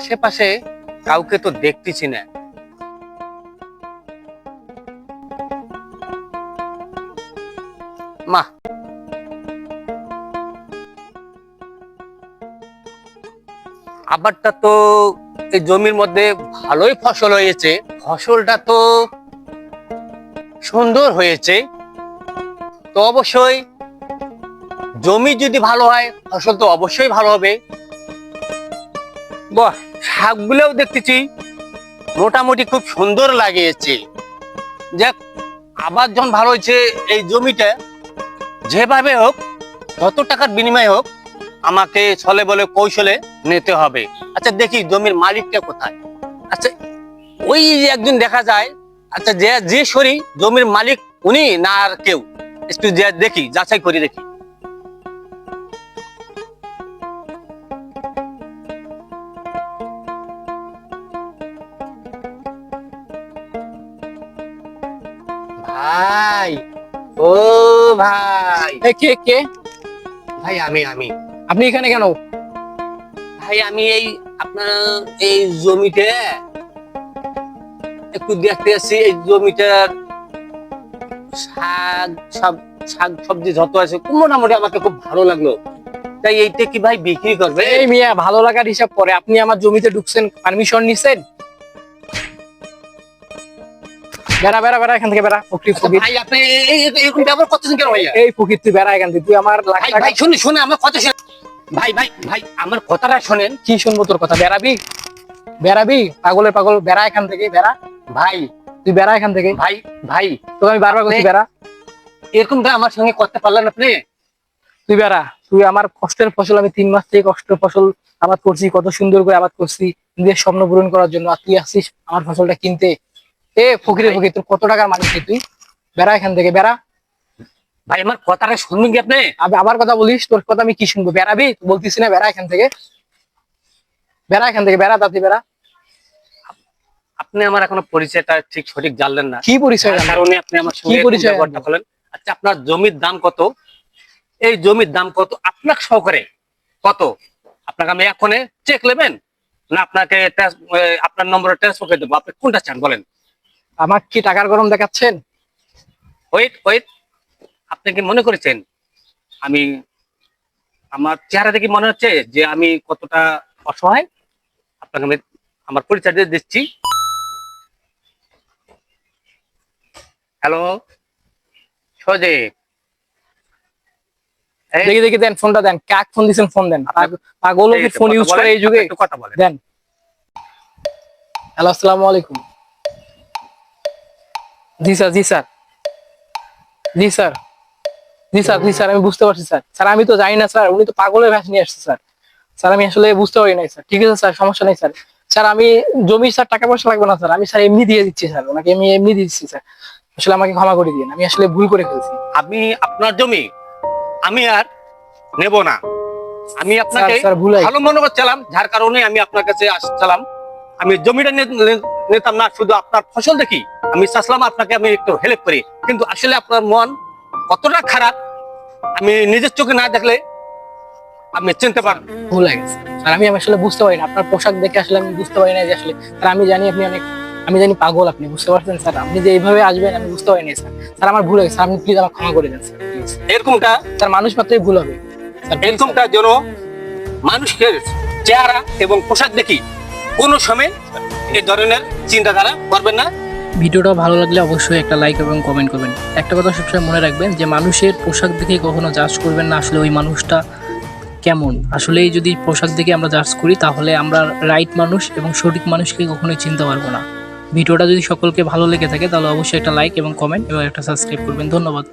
আশেপাশে কাউকে তো দেখতেছি না। মা, আবারটা তো এই জমির মধ্যে ভালোই ফসল হয়েছে, ফসলটা তো সুন্দর হয়েছে, তো অবশ্যই জমি যদি ভালো হয় ফসল তো অবশ্যই ভালো হবে। বাহ, শাকগুলোও দেখতেছি মোটামুটি খুব সুন্দর লাগিয়েছে। যাক, আবার যখন ভালো হয়েছে এই জমিটা, যেভাবে হোক যত টাকার বিনিময়ে হোক আমাকে ছলে বলে কৌশলে নিতে হবে। আচ্ছা দেখি জমির মালিকটা কোথায়। আচ্ছা ওই একজন দেখা যায়, আচ্ছা যে সরি জমির মালিক উনি না আর কেউ, একটু দেখি, যাচাই করি দেখি। ভাই, ও ভাই। কে কে? ভাই আমি। আপনি এখানে কেন? ভাই আমি এই আপনার এই জমিতে একটু দেখতে আসছি। এই জমিটার শাক সবজি যত আছে মোটামুটি আমাকে খুব ভালো লাগলো, তাই এইটা কি ভাই বিক্রি করবে? এই মিয়া, ভালো লাগার হিসাব করে আপনি আমার জমিতে ঢুকছেন, পারমিশন নিছেন? বেড়া বেড়া বেড়া এখান থেকে বেড়া। ফকির ফকির ভাই আপনি এরকম ব্যবহার করতেছেন কেন ভাইয়া? এই ফকির তুই বেড়া এখান থেকে। তুই আমার লাখ ভাই টাকা। ভাই শুনে আমার কথা শুনে। ভাই আমার কথাটা শোনেন। কি শুনবো তোর কথা? বেড়াবি বেড়াবি, পাগলের পাগল, বেড়া এখান থেকে বেড়া। ভাই তুই বেড়া এখান থেকে। ভাই তোকে আমি বারবার বলছি বেড়া। এরকমটা আমার সঙ্গে করতে পারলেন আপনি? তুই বেড়া। তুই আমার কষ্টের ফসল, আমি 3 মাস থেকে কষ্টের ফসল আবাদ করছি, কত সুন্দর করে আবাদ করছি নিজের স্বপ্ন পূরণ করার জন্য, আর তুই আসছিস আমার ফসলটা কিনতে। এ ফকিরের ফকির, তোর কত টাকার মালিক তুই? বেড়া এখান থেকে বেড়া। ভাই আমার কথাটা শুনবেন কি আপনি? আবার কথা বলিস, তোর কথা আমি কি শুনবো? বেড়াবি বলতিস না? বেড়া এখান থেকে, বেড়া এখান থেকে বেড়া, তাতে বেড়া। আপনি আমার এখনো পরিচয়টা ঠিক সঠিক জানলেন না। কি পরিচয়? কারণে আপনি আমার সঙ্গে ব্যবহারটা করলেন। আচ্ছা আপনার জমির দাম কত? এই জমির দাম কত আপনার সহকারে কত? আপনাকে আমি এখনই চেক নেবেন না আপনাকে আপনার নম্বরে ট্রান্সফার করে দেবো? আপনি কোনটা চান বলেন? আমার কি টাকার গরম দেখাচ্ছেন? ওয়েট, আপনি কি মনে করেছেন আমি, আমার চেহারা দেখে মনে হচ্ছে যে আমি কতটা অসহায়? আপনাকে আমি আমার পরিচয় দিয়ে দিচ্ছি। হ্যালো সজীব, দেখি দেখি দেন, ফোনটা দেন। কাক ফোন দিছেন? ফোন দেন। পাগল ফোন ইউজ করে এই যুগে। কথা বলেন। দেন। হ্যালো, আসসালামু আলাইকুম। জি স্যার, জি স্যার, জি স্যার, জি স্যার, জি স্যার, আমি বুঝতে পারছি স্যার। স্যার আমি তো জানি না স্যার, উনি তো পাগলের ভাষা নিয়ে আসছে স্যার। স্যার আমি আসলে বুঝতে পারি নাই স্যার। ঠিক আছে স্যার, সমস্যা নেই স্যার। স্যার আমি জমি, স্যার টাকা পয়সা লাগবে না স্যার, আমি স্যার এমনি দিয়ে দিচ্ছি স্যার, ওনাকে আমি এমনি দিচ্ছি স্যার। আসলে আমাকে ক্ষমা করে দিন, আমি আসলে ভুল করে ফেলছি। আমি আপনার জমি আমি আর নেব না। আমি আপনাকে স্যার ভুল হয়েছে। ভালো মনে করছিলাম, যার কারণে আমি আপনার কাছে আসছিলাম। আমি জমিটা নিতাম না, শুধু আপনার ফসল দেখি আমি চাচ্ছিলাম আপনাকে আমি একটু হেল্প করি, কিন্তু আসলে আপনার মন কতটা খারাপ আমি নিজের চোখে না দেখলে আমি চিনতে পারবো। ভুল হয়ে গেছে স্যার, আমি আসলে বুঝতে পারি না। আপনার পোশাক দেখে আসলে আমি বুঝতে পারি না যে আসলে, স্যার আমি জানি আপনি অনেক, আমি জানি পাগল আপনি, বুঝতে পারছেন স্যার? আপনি যে এইভাবে আসবেন আমি বুঝতে পারি না স্যার। স্যার আমার ভুল হয়ে গেছে, আপনি প্লিজ আমার ক্ষমা করে দেন স্যার, প্লিজ। এরকমটা স্যার মানুষ মাত্রই ভুল হবে স্যার, please, এরকমটা যেন মানুষের চেহারা এবং পোশাক দেখি কোনো সময় এই ধরনের চিন্তাধারা করবেন না। ভিডিওটা ভালো লাগলে অবশ্যই একটা লাইক এবং কমেন্ট করবেন। একটা কথা সবসময় মনে রাখবেন যে মানুষের পোশাক দেখে কখনো জাজ করবেন না আসলে ওই মানুষটা কেমন। আসলেই যদি পোশাক দেখে আমরা জাজ করি তাহলে আমরা রাইট মানুষ এবং সঠিক মানুষকে কখনোই চিনতে পারবো না। ভিডিওটা যদি সকলকে ভালো লেগে থাকে তাহলে অবশ্যই একটা লাইক এবং কমেন্ট এবং একটা সাবস্ক্রাইব করবেন। ধন্যবাদ।